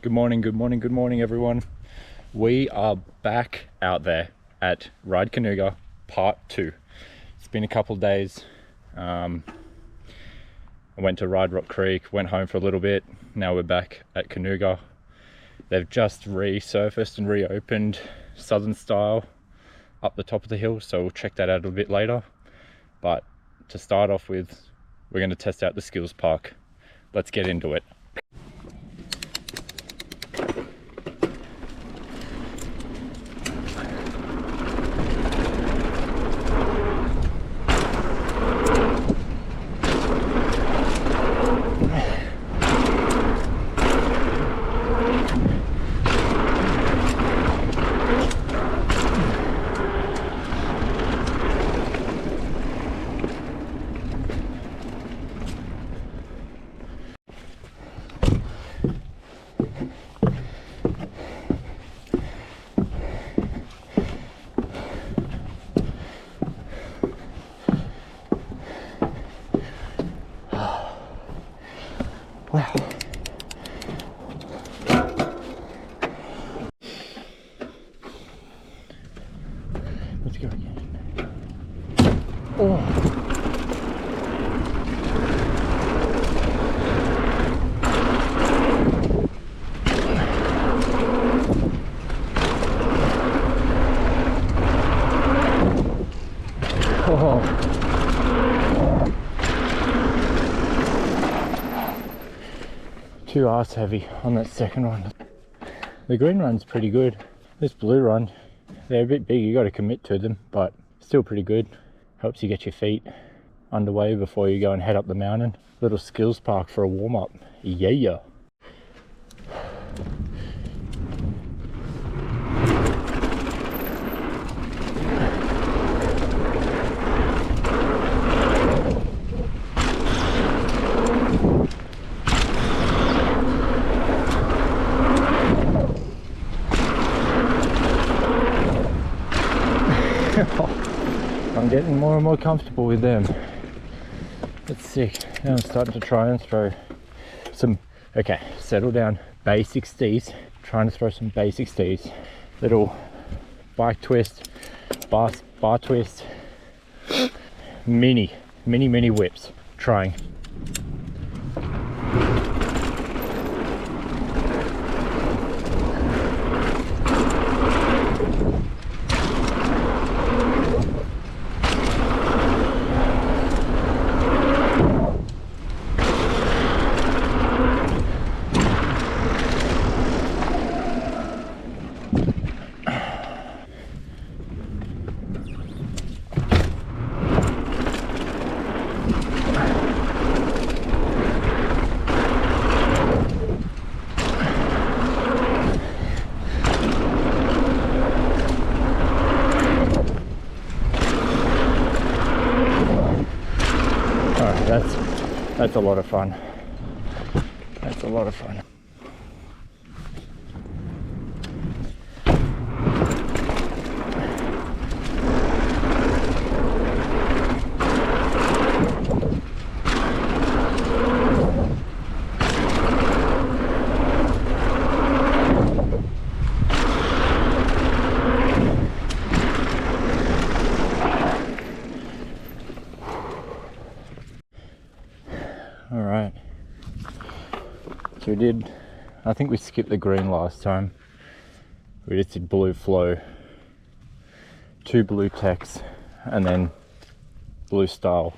Good morning everyone. We are back out there at Ride Kanuga part 2. It's been a couple of days. I went to Ride Rock Creek, went home for a little bit. Now we're back at Kanuga. They've just resurfaced and reopened Southern style up the top of the hill, so we'll check that out a little bit later. But to start off with, we're going to test out the skills park. Let's get into it. Wow. Let's go again. Oh. Too arse heavy on that second one. The green run's pretty good. This blue run, they're a bit big, you got to commit to them, but still pretty good. Helps you get your feet underway before you go and head up the mountain. Little skills park for a warm-up. Yeah. I'm getting more and more comfortable with them. It's sick. Now I'm starting to try and throw some, okay, settle down, basic steez. Trying to throw some basic steez. Little bike twist, bar twist, mini whips. Trying. That's a lot of fun. That's a lot of fun. Alright, so we did, I think we skipped the green last time. We just did blue flow, 2 blue techs, and then blue style.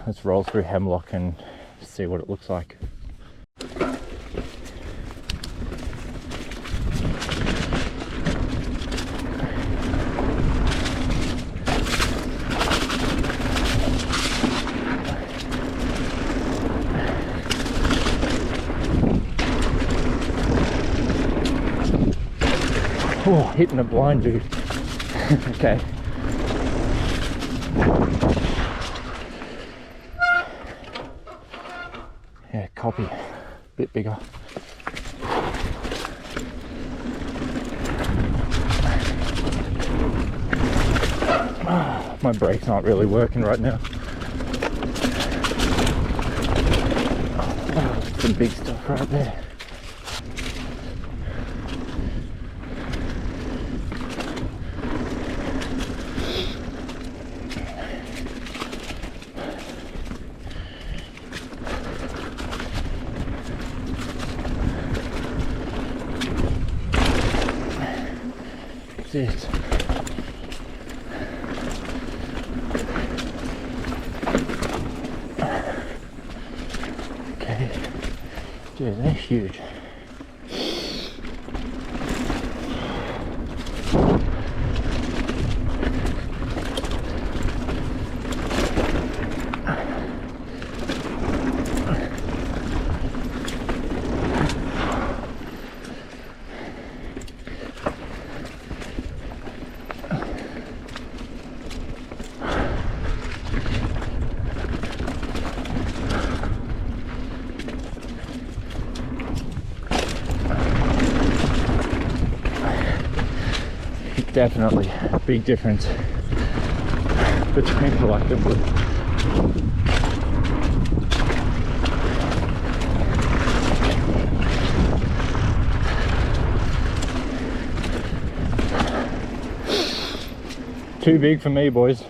Let's roll through hemlock and see what it looks like. Oh, hitting a blind dude. Okay. Yeah, copy. Bit bigger. My brake's not really working right now. Some big stuff right there. this? Okay, dude, they're huge. Definitely a big difference between like the wood. Too big for me, boys.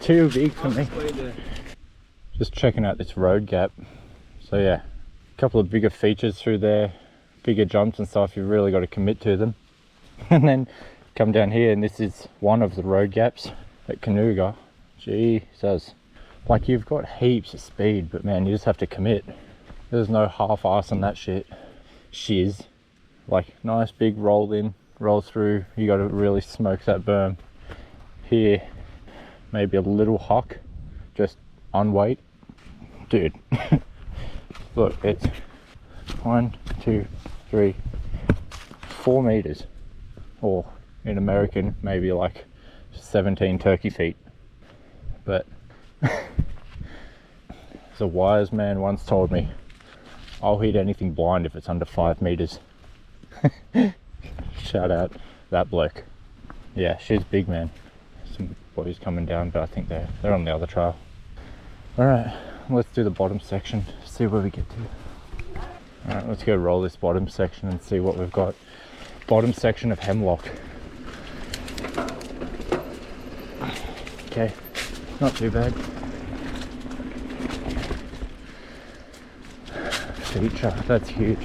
Too big for me. Just checking out this road gap. So yeah, a couple of bigger features through there, bigger jumps and stuff. You've really got to commit to them. And then come down here, and this is one of the road gaps at Kanuga. Jesus, like, you've got heaps of speed, but man, you just have to commit. There's no half-ass on that shit. Shiz. Like, nice big roll in, roll through. You got to really smoke that berm. Here, maybe a little huck, just unweight. Dude, look, it's 1, 2, 3, 4 meters, or in American, maybe like 17 turkey feet. But as a wise man once told me, I'll hit anything blind if it's under 5 meters. Shout out that bloke. Yeah, she's big, man. Some boys coming down, but I think they're on the other trail. All right, let's do the bottom section, see where we get to. All right, let's go roll this bottom section and see what we've got. Bottom section of hemlock. Okay, not too bad. Feature, that's huge.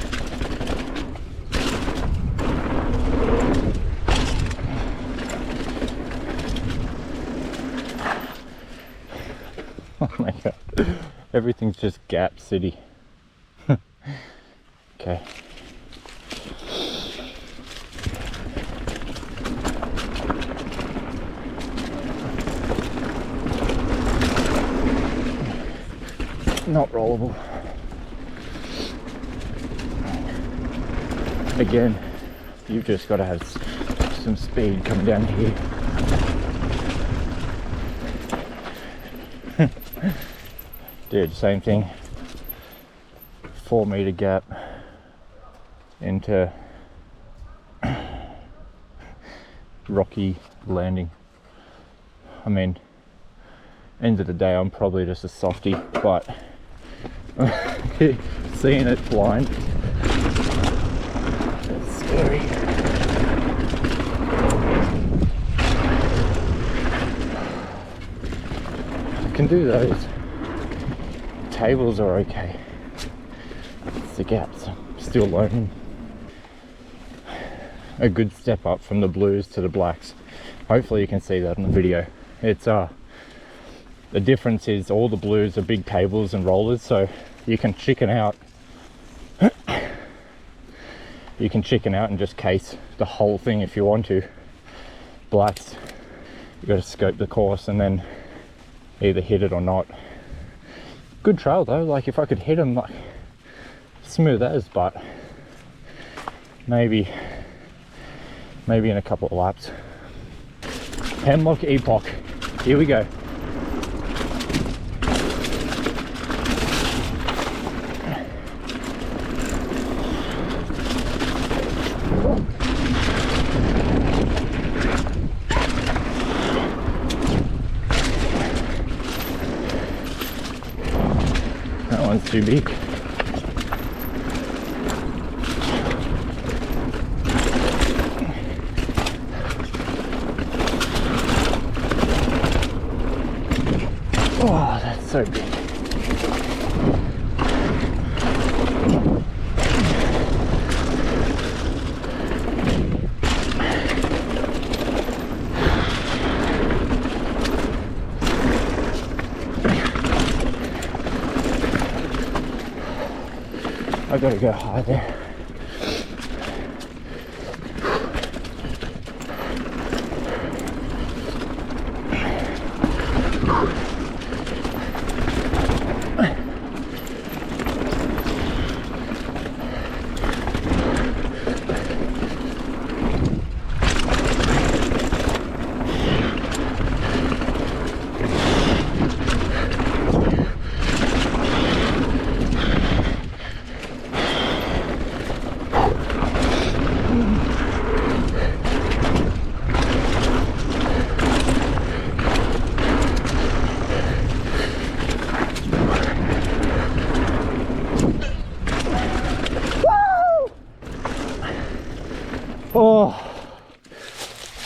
Oh my god, everything's just gap city. Okay. Not rollable. Again, you've just got to have some speed coming down here. Dude, same thing. 4 meter gap into rocky landing. I mean, end of the day, I'm probably just a softie, but seeing it blind, it's scary. I can do those. Tables are okay. It's the gaps. I'm still learning. A good step up from the blues to the blacks. Hopefully you can see that in the video. It's the difference is all the blues are big tables and rollers, so you can chicken out. You can chicken out and just case the whole thing if you want to. Blacks, you got to scope the course and then either hit it or not. Good trail though, like if I could hit them like smooth as, but maybe in a couple of laps. Hemlock epoch, here we go. That one's too big. Oh, that's so big. I gotta go high there.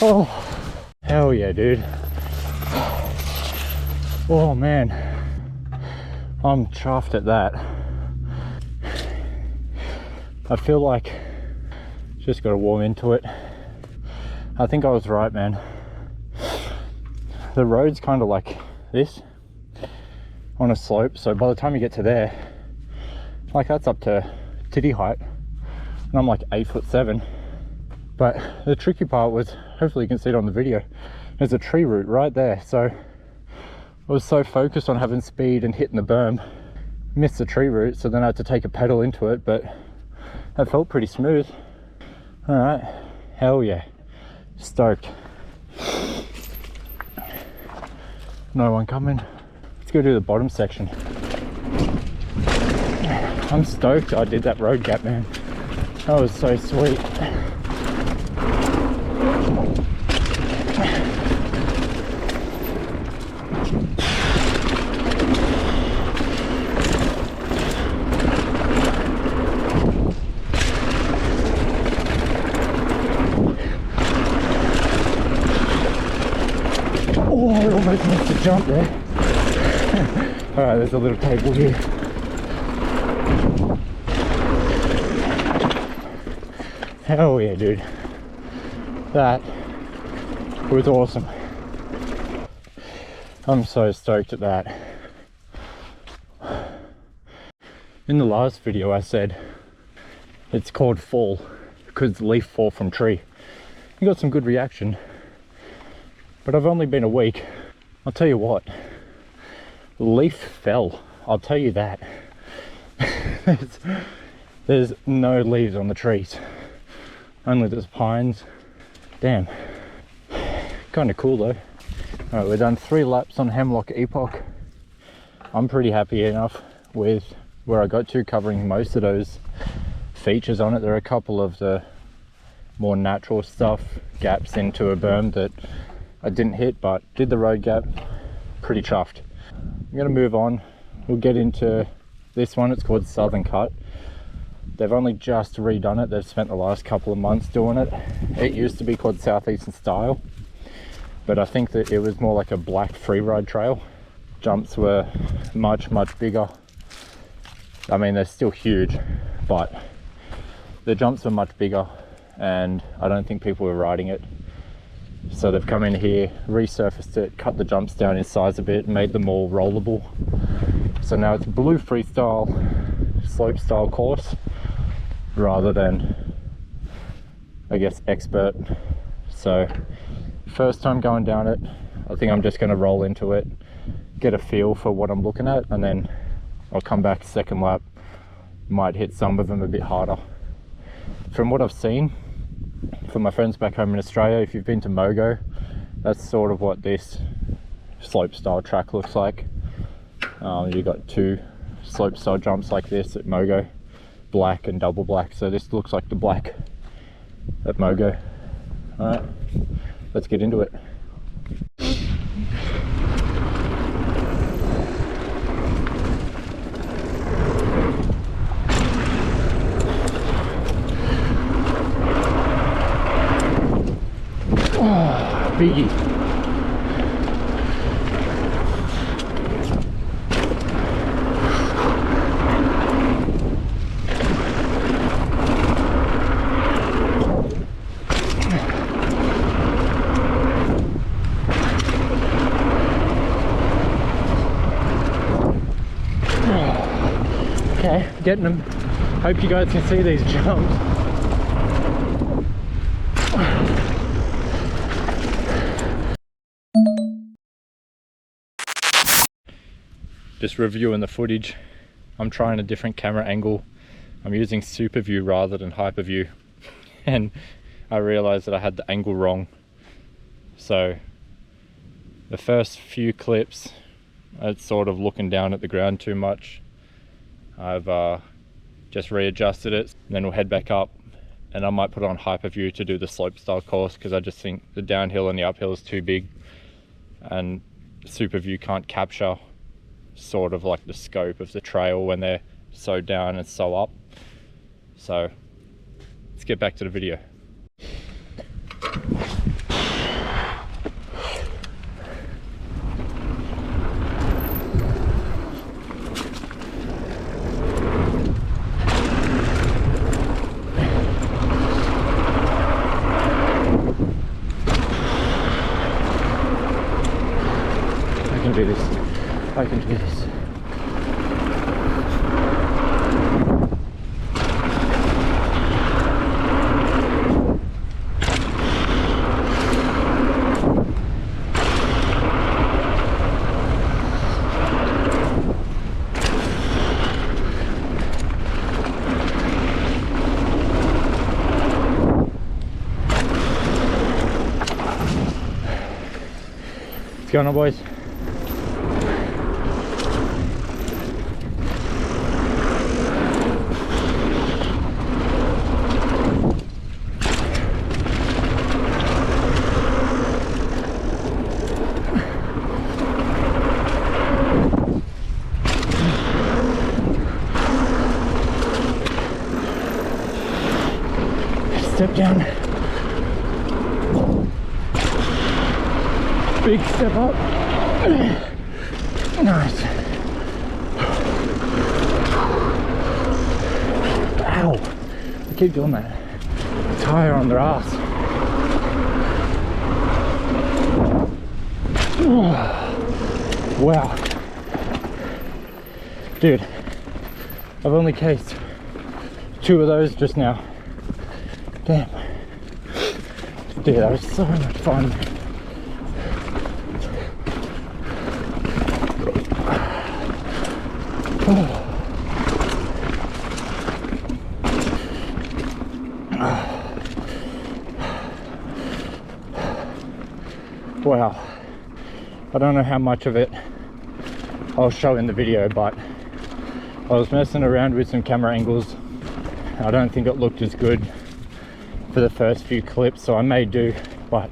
Oh, hell yeah, dude. Oh man, I'm chuffed at that. I feel like just got to warm into it. I think I was right, man. The road's kind of like this on a slope, so by the time you get to there, like that's up to titty height, and I'm like 8'7". But the tricky part was, hopefully you can see it on the video, there's a tree root right there. So I was so focused on having speed and hitting the berm, missed the tree root, so then I had to take a pedal into it, but that felt pretty smooth. All right, hell yeah, stoked. No one coming. Let's go do the bottom section. I'm stoked I did that road gap, man. That was so sweet. Oh, I almost missed a jump there. Alright, there's a little table here. Hell yeah, dude. That was awesome. I'm so stoked at that. In the last video I said it's called fall because leaf fall from tree. You got some good reaction, but I've only been a week. I'll tell you what, leaf fell, I'll tell you that. there's no leaves on the trees, only there's pines. Damn, kind of cool though. All right, we've done 3 laps on hemlock epoch. I'm pretty happy enough with where I got to, covering most of those features on it. There are a couple of the more natural stuff, gaps into a berm that I didn't hit, but did the road gap. Pretty chuffed. I'm gonna move on. We'll get into this one. It's called Southern Cut. They've only just redone it. They've spent the last couple of months doing it. It used to be called Southeastern Style, but I think that it was more like a black free ride trail. Jumps were much bigger. I mean, they're still huge, but the jumps were much bigger, and I don't think people were riding it. So they've come in here, resurfaced it, cut the jumps down in size a bit, made them all rollable. So now it's blue freestyle slope style course rather than, I guess, expert. So first time going down it, I think I'm just going to roll into it, get a feel for what I'm looking at, and then I'll come back second lap, might hit some of them a bit harder. From what I've seen from my friends back home in Australia, if you've been to Mogo, that's sort of what this slope style track looks like. You've got 2 slope style jumps like this at Mogo, black and double black. So this looks like the black at Mogo. All right, let's get into it. Oh, biggie. Okay, getting them. Hope you guys can see these jumps. Just reviewing the footage. I'm trying a different camera angle. I'm using super view rather than hyper view, and I realized that I had the angle wrong. So the first few clips, it's sort of looking down at the ground too much. I've just readjusted it, and then we'll head back up, and I might put on hyper view to do the slope style course, because I just think the downhill and the uphill is too big, and super view can't capture sort of like the scope of the trail when they're so down and so up. So let's get back to the video. I can do this. I can do this. What's going on, boys? Step down, big step up, nice. Ow, I keep doing that. Tire on their ass. Wow, dude, I've only cased 2 of those just now. Damn, dude, that was so much fun. Wow, I don't know how much of it I'll show in the video, but I was messing around with some camera angles. I don't think it looked as good for the first few clips, so I may do, but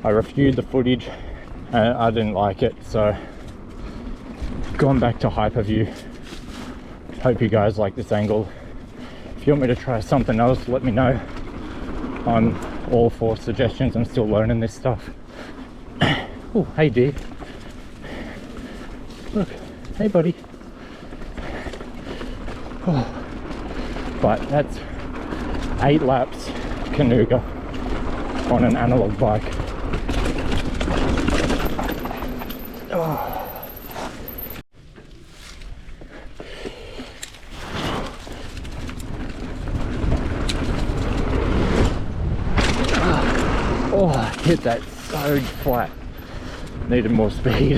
I reviewed the footage and I didn't like it, so gone back to hyper view. Hope you guys like this angle. If you want me to try something else, let me know. I'm all for suggestions. I'm still learning this stuff. Oh, hey dear, look, hey buddy. Oh, but that's 8 laps Kanuga on an analog bike. Oh. Oh, I hit that so flat. Needed more speed.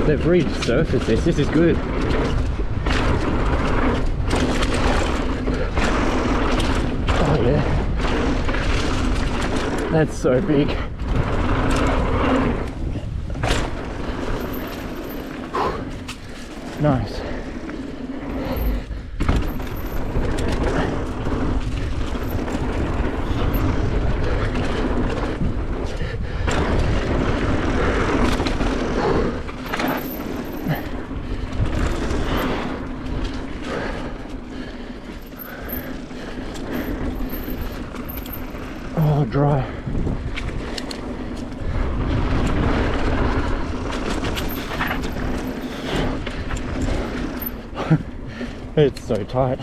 They've resurfaced this. This is good. Oh yeah. That's so big. Nice. Oh, dry. It's so tight.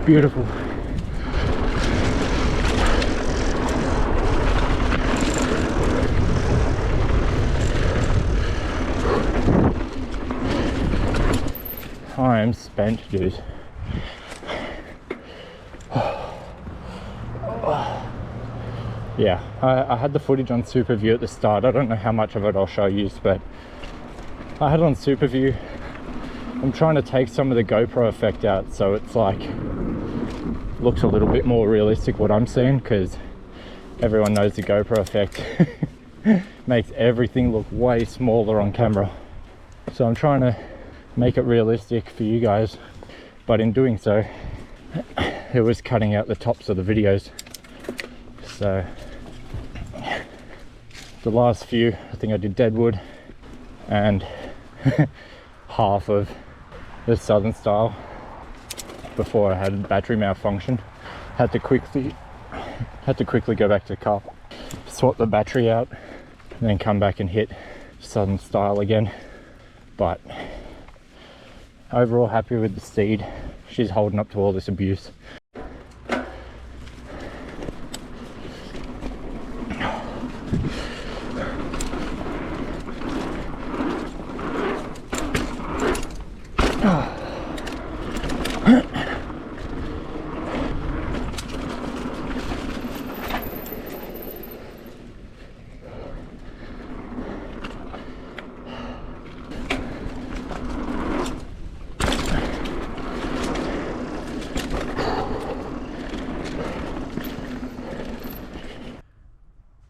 Beautiful. I am spent, dude. Yeah, I had the footage on super view at the start. I don't know how much of it I'll show you, but I had it on super view. I'm trying to take some of the GoPro effect out, so it's like looks a little bit more realistic what I'm seeing, because everyone knows the GoPro effect makes everything look way smaller on camera. So I'm trying to make it realistic for you guys, but in doing so it was cutting out the tops of the videos. So the last few, I think I did Deadwood and half of the southern style before I had battery malfunction. Had to quickly go back to the car, swap the battery out, and then come back and hit southern style again. But overall happy with the steed. She's holding up to all this abuse.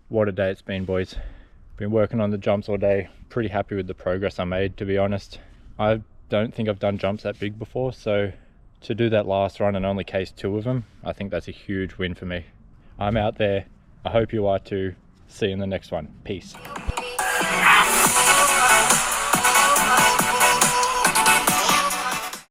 What a day it's been, boys. Been working on the jumps all day. Pretty happy with the progress I made, to be honest. I don't think I've done jumps that big before, so to do that last run and only case 2 of them, I think that's a huge win for me. I'm out there. I hope you are too. See you in the next one. Peace.